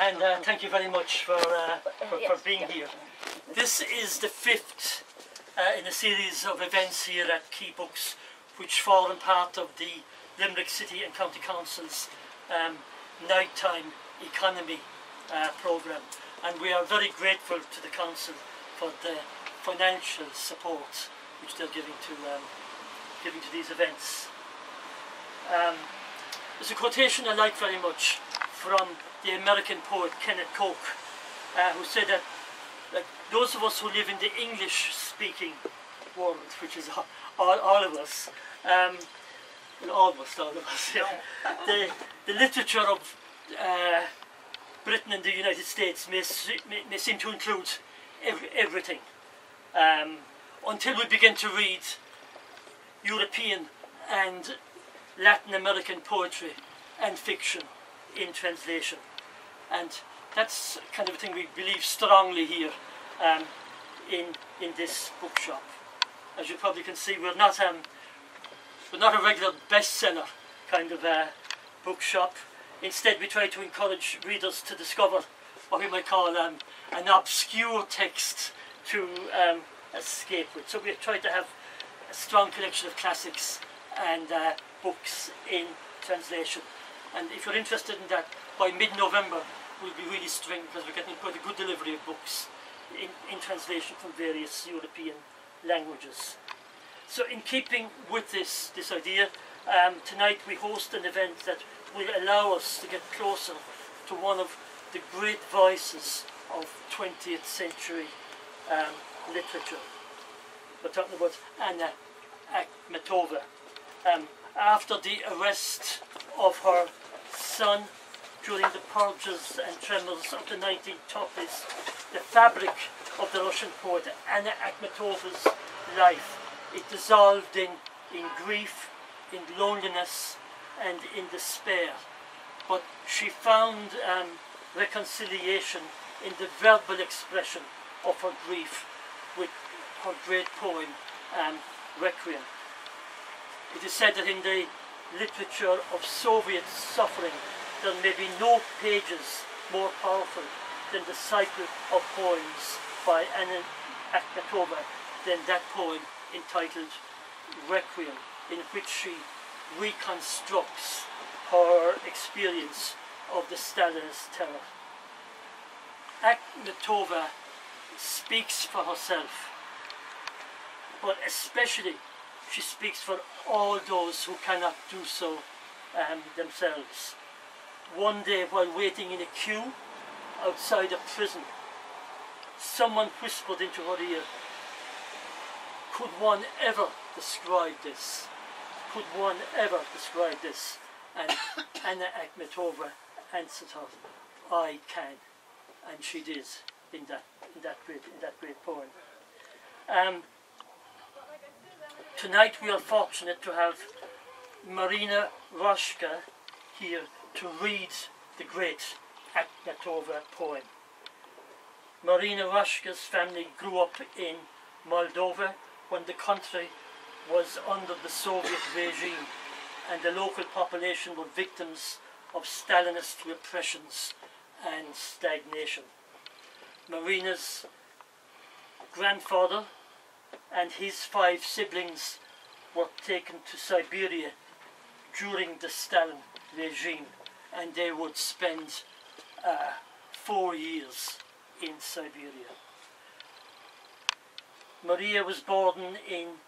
and thank you very much for being here. This is the fifth in a series of events here at Quay Books, which form part of the Limerick City and County Council's nighttime economy programme, and we are very grateful to the Council for the financial support which they're giving to these events. There's a quotation I like very much from the American poet Kenneth Coke, who said that, like, those of us who live in the English-speaking world, which is all of us, almost all of us, yeah, the literature of Britain and the United States may seem to include everything, until we begin to read European and Latin American poetry and fiction in translation, and that's kind of a thing we believe strongly here in this bookshop. As you probably can see, we're not a regular bestseller kind of bookshop. Instead, we try to encourage readers to discover what we might call an obscure text to escape with. So we try to have a strong collection of classics and books in translation. And if you're interested in that, by mid-November we'll be really string, because we're getting quite a good delivery of books in translation from various European languages. So in keeping with this idea, tonight we host an event that will allow us to get closer to one of the great voices of 20th century literature. We're talking about Anna Akhmatova. After the arrest of her son during the purges and tremors of the 1930s, the fabric of the Russian poet Anna Akhmatova's life, it dissolved in grief, in loneliness and in despair. But she found reconciliation in the verbal expression of her grief with her great poem, Requiem. It is said that in the literature of Soviet suffering, there may be no pages more powerful than the cycle of poems by Anna Akhmatova than that poem entitled Requiem, in which she reconstructs her experience of the Stalinist terror. Akhmatova speaks for herself, but especially she speaks for all those who cannot do so themselves. One day, while waiting in a queue outside a prison, someone whispered into her ear, "Could one ever describe this? Could one ever describe this?" And Anna Akhmatova answered her, "I can," and she did in that great poem. Tonight we are fortunate to have Marina Rosca here to read the great Akhmatova poem. Marina Rosca's family grew up in Moldova when the country was under the Soviet regime and the local population were victims of Stalinist repressions and stagnation. Marina's grandfather and his 5 siblings were taken to Siberia during the Stalin regime, and they would spend 4 years in Siberia. Maria was born in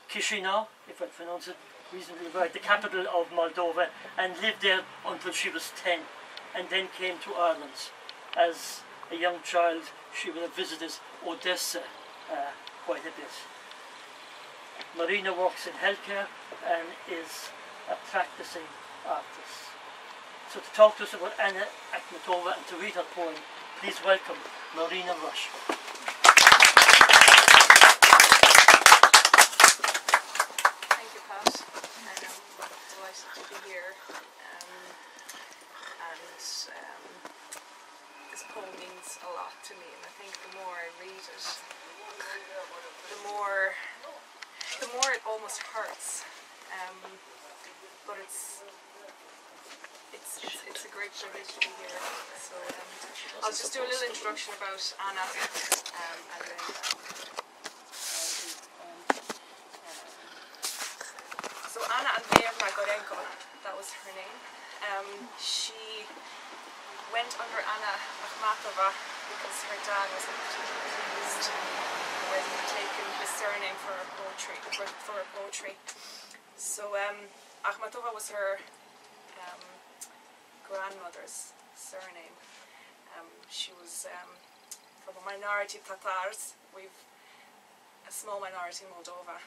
Chisinau, if I pronounce it reasonably right, the capital of Moldova, and lived there until she was 10, and then came to Ireland. As a young child, she would have visited Odessa quite a bit. Marina works in healthcare and is a practicing artist. So to talk to us about Anna Akhmatova and to read her poem, please welcome Marina Rosca. Thank you, Pat. I'm delighted to be here. This poem means a lot to me, and I think the more I read it, the more it almost hurts. But it's it's a great privilege to be here. So I'll just do a little introduction about Anna, and then so Anna Akhmatova, that was her name. She went under Anna Akhmatova because her dad was particularly pleased with taking his surname for her poetry. So Akhmatova was her grandmother's surname. She was from a minority of Tatars. We've a small minority in Moldova.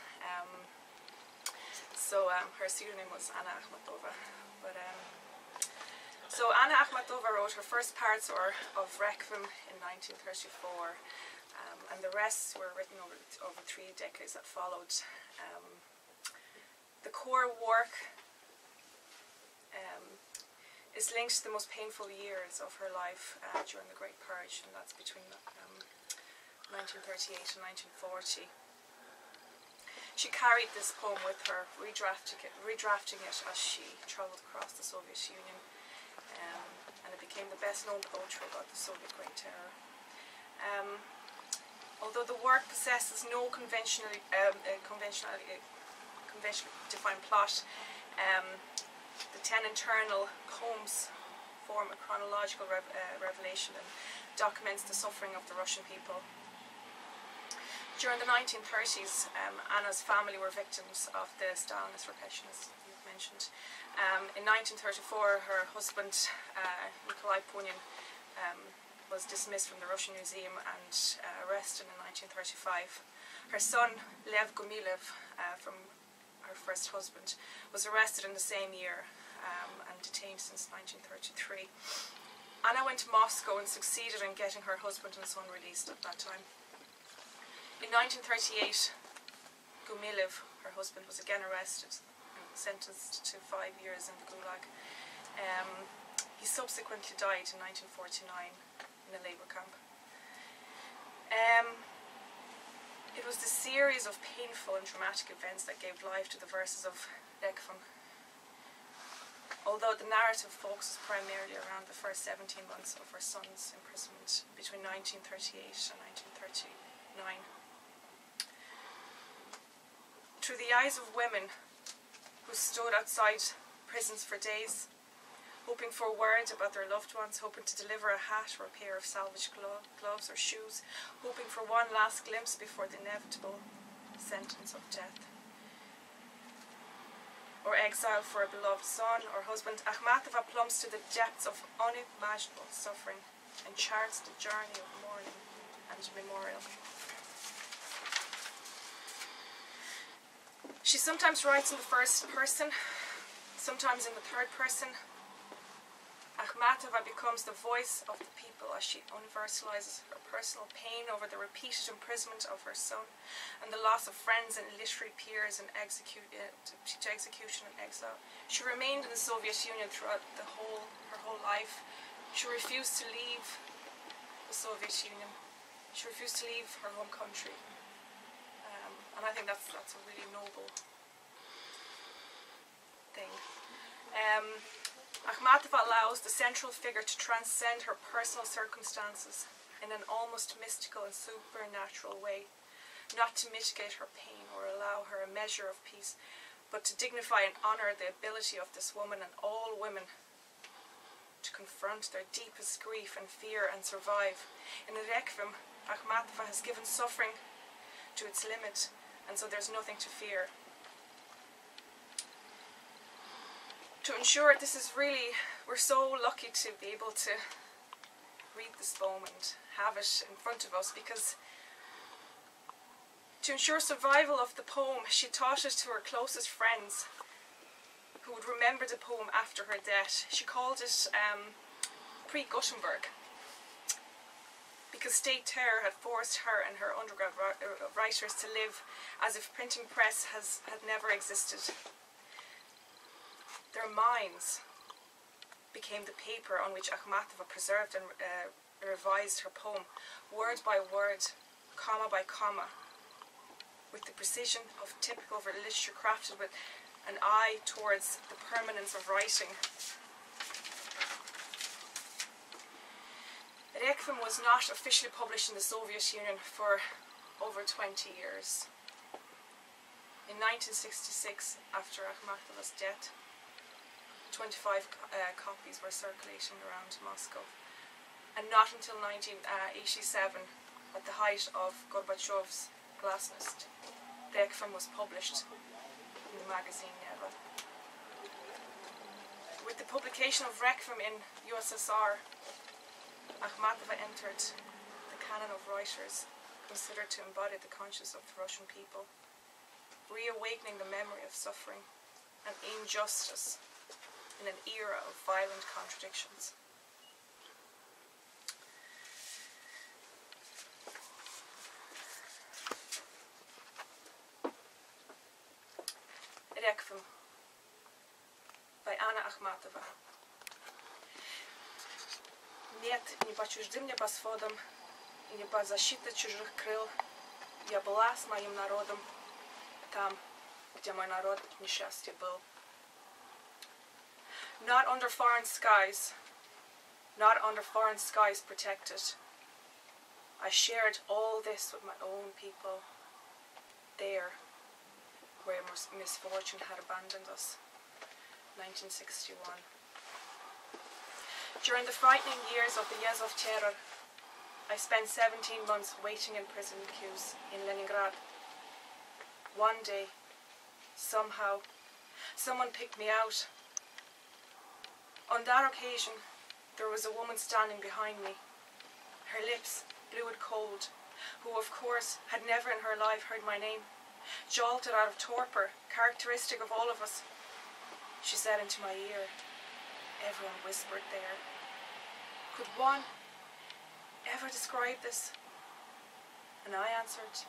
So her pseudonym was Anna Akhmatova. But so Anna Akhmatova wrote her first parts of Requiem in 1934, and the rest were written over 3 decades that followed. The core work is linked to the most painful years of her life during the Great Purge, and that's between 1938 and 1940. She carried this poem with her, redrafting it as she travelled across the Soviet Union, and it became the best-known poetry about the Soviet Great Terror. Although the work possesses no conventionally defined plot, the 10 internal poems form a chronological revelation and documents the suffering of the Russian people. During the 1930s, Anna's family were victims of the Stalinist repressions, as you've mentioned. In 1934, her husband, Quay Books, was dismissed from the Russian Museum and arrested in 1935. Her son, Lev Gumilev, from her first husband, was arrested in the same year and detained since 1933. Anna went to Moscow and succeeded in getting her husband and son released at that time. In 1938, Gumilev, her husband, was again arrested and sentenced to 5 years in the Gulag. He subsequently died in 1949 in a labour camp. It was the series of painful and traumatic events that gave life to the verses of Requiem. Although the narrative focuses primarily around the first 17 months of her son's imprisonment between 1938 and 1939. Through the eyes of women who stood outside prisons for days, hoping for word about their loved ones, hoping to deliver a hat or a pair of salvaged gloves or shoes, hoping for one last glimpse before the inevitable sentence of death, or exile for a beloved son or husband, Akhmatova plumbs to the depths of unimaginable suffering and charts the journey of mourning and memorial. She sometimes writes in the first person, sometimes in the third person. Akhmatova becomes the voice of the people as she universalizes her personal pain over the repeated imprisonment of her son and the loss of friends and literary peers and to execution and exile. She remained in the Soviet Union throughout her whole life. She refused to leave the Soviet Union. She refused to leave her home country. And I think that's a really noble thing. Akhmatova allows the central figure to transcend her personal circumstances in an almost mystical and supernatural way, not to mitigate her pain or allow her a measure of peace, but to dignify and honour the ability of this woman and all women to confront their deepest grief and fear and survive. In the Requiem, Akhmatova has given suffering to its limit, and so there's nothing to fear. To ensure this is really, we're so lucky to be able to read this poem and have it in front of us, because to ensure survival of the poem, she taught it to her closest friends who would remember the poem after her death. She called it pre-Gutenberg, because state terror had forced her and her undergrad writers to live as if printing press had never existed. Their minds became the paper on which Akhmatova preserved and revised her poem, word by word, comma by comma, with the precision of typical literature crafted with an eye towards the permanence of writing. Requiem was not officially published in the Soviet Union for over 20 years. In 1966, after Akhmatova's death, 25 copies were circulating around Moscow. And not until 1987, at the height of Gorbachev's glasnost, Requiem was published in the magazine Neva. With the publication of Requiem in USSR, Akhmatova entered the canon of writers considered to embody the conscience of the Russian people, reawakening the memory of suffering and injustice in an era of violent contradictions. Requiem by Anna Akhmatova. Нет, не по чуждым небосводам и не под защитой чужих крыл. Я была с моим народом там, где мой народ несчастье был. Not under foreign skies, not under foreign skies protected. I shared all this with my own people, there, where misfortune had abandoned us. 1961. During the frightening years of the Yezhov Terror, I spent 17 months waiting in prison queues in Leningrad. One day, somehow, someone picked me out. On that occasion, there was a woman standing behind me, her lips blue and cold, who of course had never in her life heard my name. Jolted out of torpor, characteristic of all of us, she said into my ear. Everyone whispered there. Could one ever describe this? And I answered,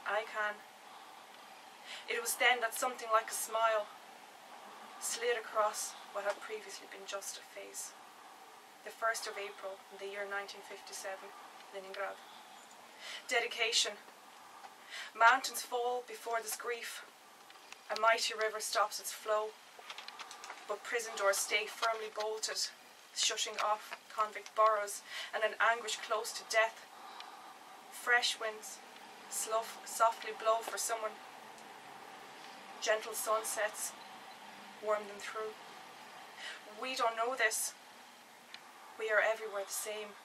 I can. It was then that something like a smile slid across what had previously been just a face. The 1st of April in the year 1957, Leningrad. Dedication. Mountains fall before this grief. A mighty river stops its flow, but prison doors stay firmly bolted, shutting off convict burrows and an anguish close to death. Fresh winds softly blow for someone. Gentle sunsets warm them through. We don't know this. We are everywhere the same,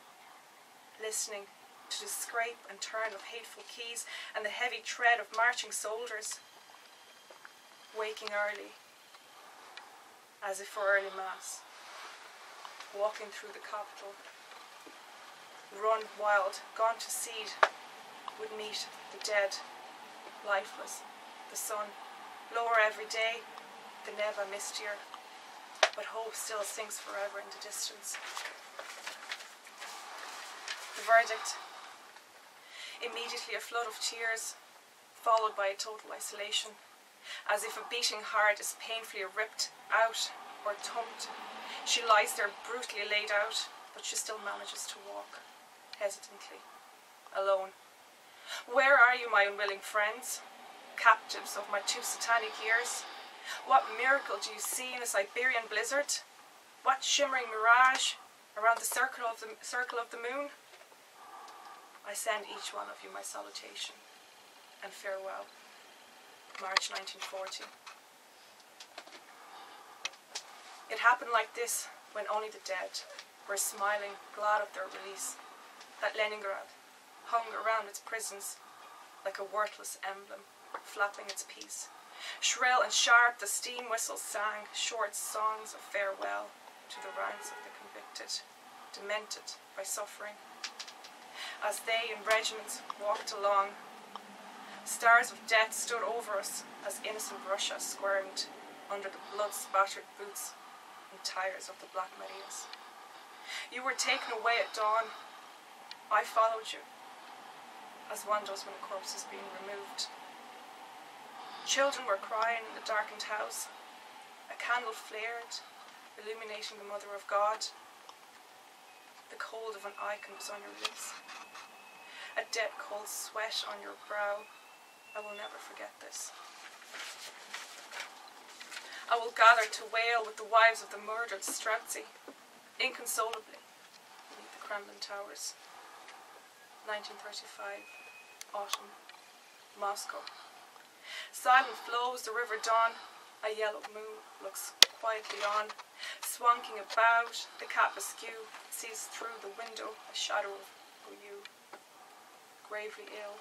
listening to the scrape and turn of hateful keys and the heavy tread of marching soldiers, waking early, as if for early mass, walking through the capital. Run wild, gone to seed, would meet the dead, lifeless, the sun, lower every day, the Neva mistier, but hope still sinks forever in the distance. The verdict. Immediately a flood of tears, followed by a total isolation, as if a beating heart is painfully ripped out or thumped. She lies there brutally laid out, but she still manages to walk, hesitantly, alone. Where are you, my unwilling friends, captives of my two satanic years? What miracle do you see in a Siberian blizzard? What shimmering mirage around the circle of the moon? I send each one of you my salutation and farewell. March 1940. It happened like this when only the dead were smiling, glad of their release, that Leningrad hung around its prisons like a worthless emblem, flapping its peace. Shrill and sharp the steam whistles sang short songs of farewell to the ranks of the convicted, demented by suffering. As they in regiments walked along, stars of death stood over us as innocent Russia squirmed under the blood-spattered boots and tires of the Black Marias. You were taken away at dawn. I followed you, as one does when a corpse is being removed. Children were crying in the darkened house. A candle flared, illuminating the Mother of God. The cold of an icon was on your lips. A dead cold sweat on your brow. I will never forget this. I will gather to wail with the wives of the murdered Streltsy, inconsolably, beneath the Kremlin towers. 1935, autumn, Moscow. Silent flows the river Don, a yellow moon looks quietly on, swanking about, the cap askew, sees through the window a shadow of you, gravely ill,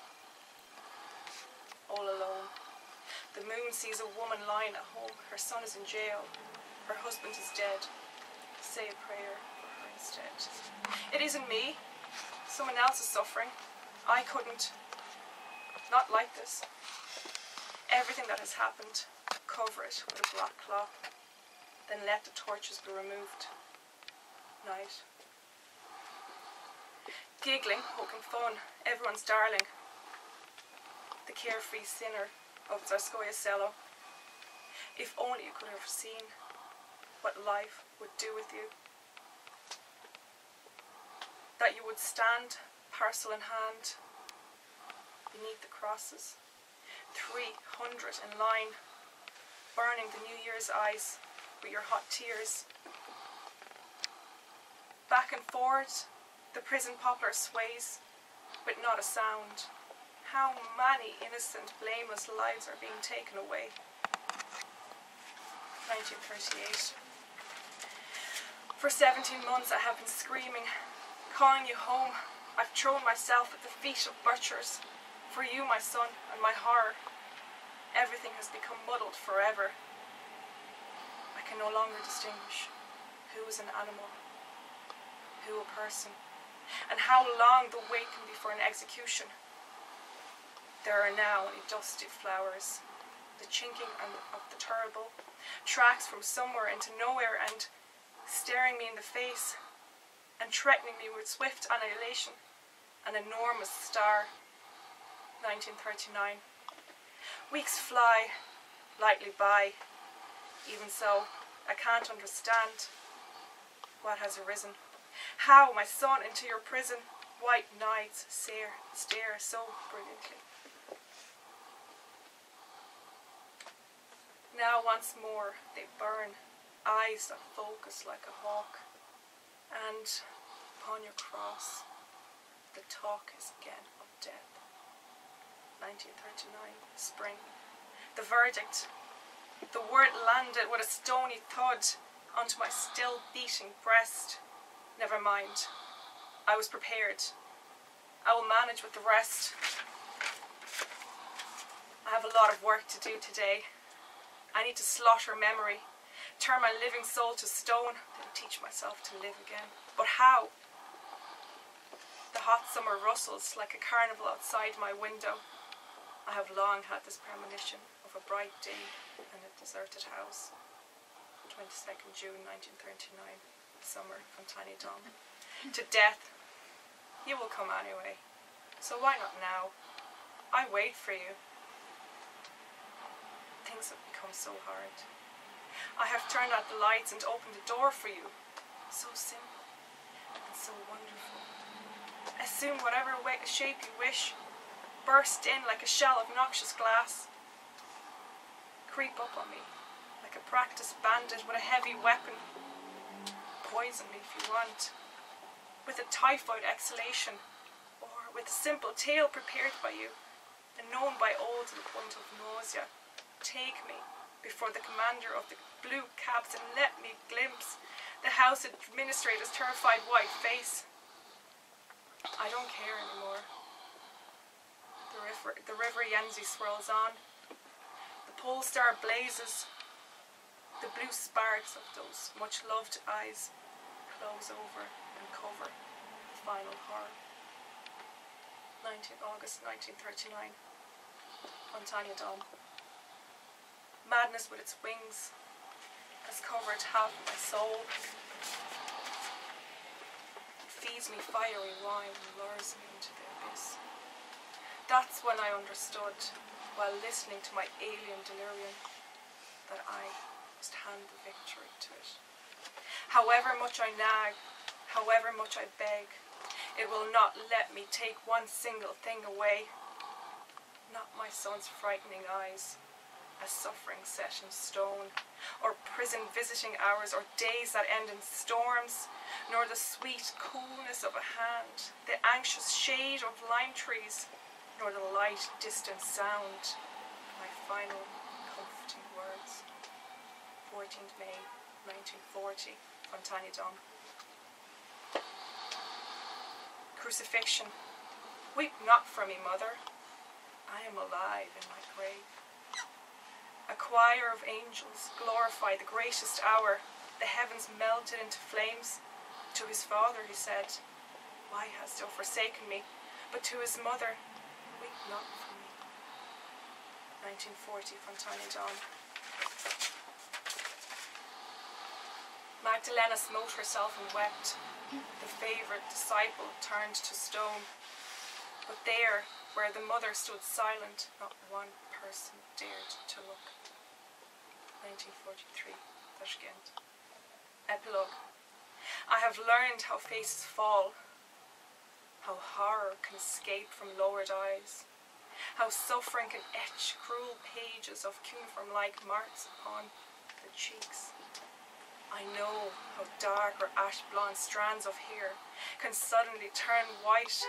all alone. The moon sees a woman lying at home, her son is in jail, her husband is dead. Say a prayer for her instead. It isn't me, someone else is suffering. I couldn't, not like this. Everything that has happened, cover it with a black cloth, then let the torches be removed. Night. Giggling, poking fun, everyone's darling. The carefree sinner of Tsarskoye Selo. If only you could have seen what life would do with you. That you would stand, parcel in hand, beneath the crosses, 300 in line, burning the New Year's eyes with your hot tears. Back and forward, the prison poplar sways, with not a sound. How many innocent, blameless lives are being taken away. 1938. For 17 months I have been screaming, calling you home. I've thrown myself at the feet of butchers. For you, my son, and my horror. Everything has become muddled forever. I can no longer distinguish who is an animal, who a person, and how long the wait can be for an execution. There are now only dusty flowers, the chinking of the terrible, tracks from somewhere into nowhere and staring me in the face and threatening me with swift annihilation, an enormous star. 1939. Weeks fly lightly by. Even so, I can't understand what has arisen. How, my son, into your prison, white nights stare so brilliantly. Now once more they burn, eyes that focus like a hawk, and upon your cross the talk is again of death. 1939, spring. The verdict. The word landed with a stony thud onto my still beating breast. Never mind. I was prepared. I will manage with the rest. I have a lot of work to do today. I need to slaughter memory, turn my living soul to stone, then teach myself to live again. But how? The hot summer rustles like a carnival outside my window. I have long had this premonition of a bright day in a deserted house. 22nd June 1939, summer, Fontani Dom. To death. You will come anyway, so why not now? I wait for you. Things have become so hard. I have turned out the lights and opened the door for you. So simple and so wonderful. Assume whatever shape you wish. Burst in like a shell of noxious glass. Creep up on me like a practiced bandit with a heavy weapon. Poison me if you want. With a typhoid exhalation, or with a simple tale prepared by you and known by all to the point of nausea. Take me before the commander of the blue cabs and let me glimpse the house administrator's terrified white face. I don't care anymore. The river Yenzi swirls on. The pole star blazes. The blue sparks of those much loved eyes close over and cover the final horror. 19 August 1939. Fontani Dom. Madness with its wings has covered half of my soul. It feeds me fiery wine and lures me into the abyss. That's when I understood, while listening to my alien delirium, that I must hand the victory to it. However much I nag, however much I beg, it will not let me take one single thing away. Not my son's frightening eyes, as suffering set in stone, or prison visiting hours, or days that end in storms, nor the sweet coolness of a hand, the anxious shade of lime trees, nor the light distant sound. My final comforting words. 14th May 1940, Fontana Dom. Crucifixion. Weep not for me, mother. I am alive in my grave. A choir of angels glorify the greatest hour. The heavens melted into flames. To his father he said, why hast thou forsaken me? But to his mother, weep not for me. 1940, Fontana Dom. Magdalena smote herself and wept. The favourite disciple turned to stone. But there, where the mother stood silent, not one person dared to look. 1943, Tashkent. Epilogue. I have learned how faces fall, how horror can escape from lowered eyes, how suffering can etch cruel pages of cuneiform-like marks upon the cheeks. I know how dark or ash-blonde strands of hair can suddenly turn white.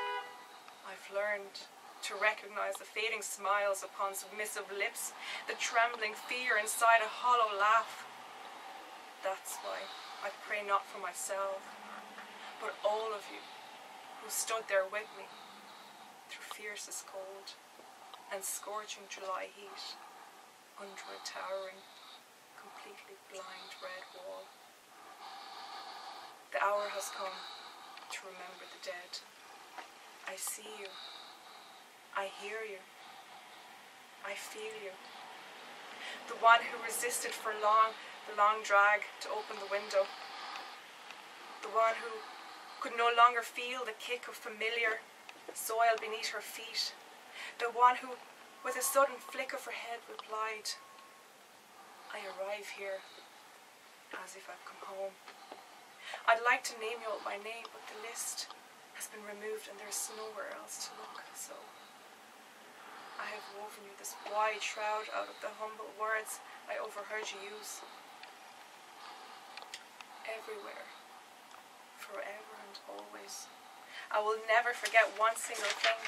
I've learned to recognize the fading smiles upon submissive lips, the trembling fear inside a hollow laugh. That's why I pray not for myself, but all of you who stood there with me through fiercest cold and scorching July heat under a towering, completely blind red wall. The hour has come to remember the dead. I see you. I hear you. I feel you. The one who resisted for the long drag to open the window. The one who could no longer feel the kick of familiar soil beneath her feet. The one who, with a sudden flick of her head, replied, I arrive here as if I've come home. I'd like to name you all by name, but the list has been removed and there's nowhere else to look, so I have woven you this wide shroud out of the humble words I overheard you use. Everywhere, forever and always, I will never forget one single thing,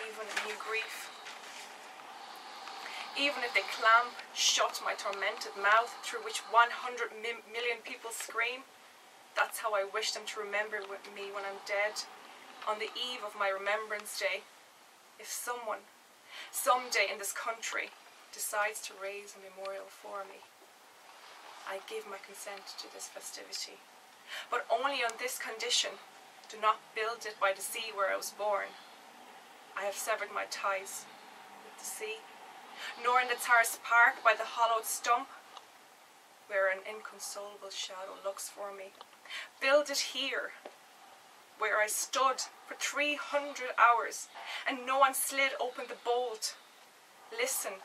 even a new grief. Even if they clamp shut my tormented mouth through which 100 million people scream, that's how I wish them to remember me when I'm dead, on the eve of my Remembrance Day. If someone, someday in this country, decides to raise a memorial for me, I give my consent to this festivity. But only on this condition: do not build it by the sea where I was born. I have severed my ties with the sea. Nor in the Terrace Park by the hollowed stump, where an inconsolable shadow looks for me. Build it here, where I stood for 300 hours, and no one slid open the bolt. Listen,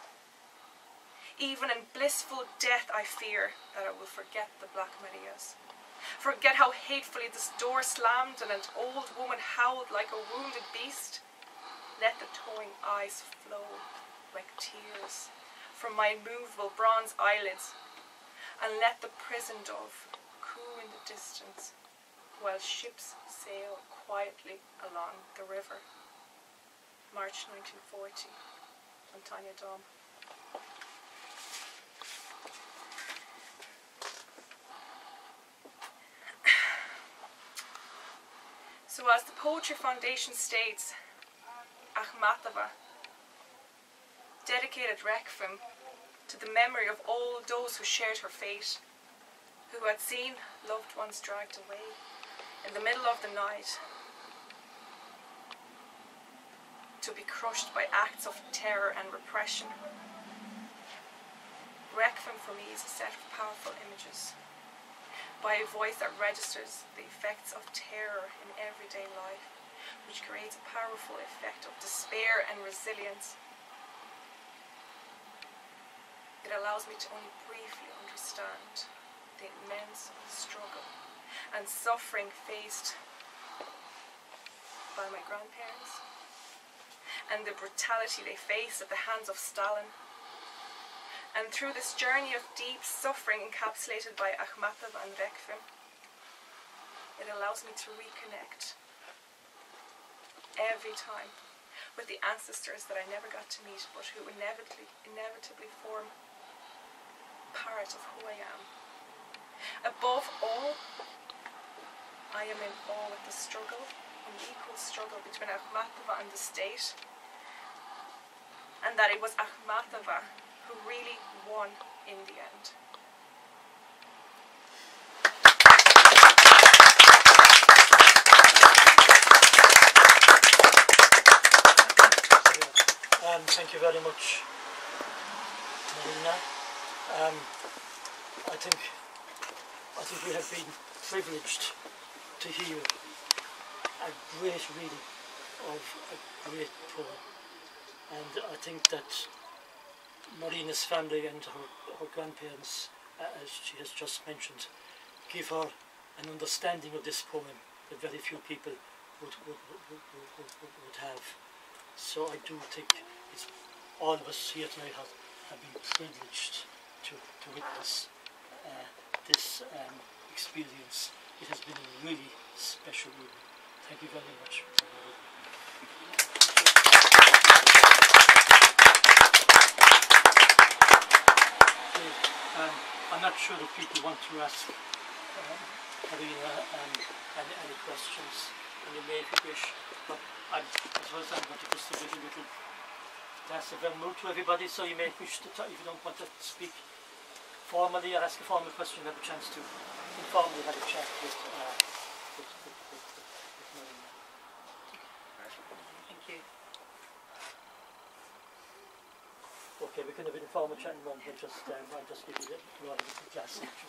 even in blissful death I fear that I will forget the Black Marias. Forget how hatefully this door slammed and an old woman howled like a wounded beast. Let the towing eyes flow like tears from my immovable bronze eyelids, and let the prison dove coo in the distance while ships sail quietly along the river. March 1940, Fontana Dom. So as the Poetry Foundation states, Akhmatova dedicated Requiem to the memory of all those who shared her fate, who had seen loved ones dragged away in the middle of the night to be crushed by acts of terror and repression. Requiem for me is a set of powerful images by a voice that registers the effects of terror in everyday life, which creates a powerful effect of despair and resilience. It allows me to only briefly understand the immense struggle and suffering faced by my grandparents and the brutality they faced at the hands of Stalin. And through this journey of deep suffering encapsulated by Akhmatova and Requiem, it allows me to reconnect every time with the ancestors that I never got to meet, but who inevitably form part of who I am. Above all, I am in awe at the struggle, an equal struggle between Akhmatova and the state, and that it was Akhmatova who really won in the end. Thank you very much, Marina. I think we have been privileged to hear a great reading of a great poem, and I think that Marina's family and her grandparents, as she has just mentioned, give her an understanding of this poem that very few people would have. So I do think it's, all of us here tonight have been privileged to witness this experience. It has been a really special evening. Thank you very much. I'm not sure if people want to ask Marina any questions, and you may if you wish, but I suppose I'm going to just give a little glass of vermouth to everybody, so you may wish to talk, if you don't want to speak formally or ask a formal question, have a chance to informally have a chat with Marina. Thank you. Okay, we can have an informal chat in a moment. I'll just give you a glass each.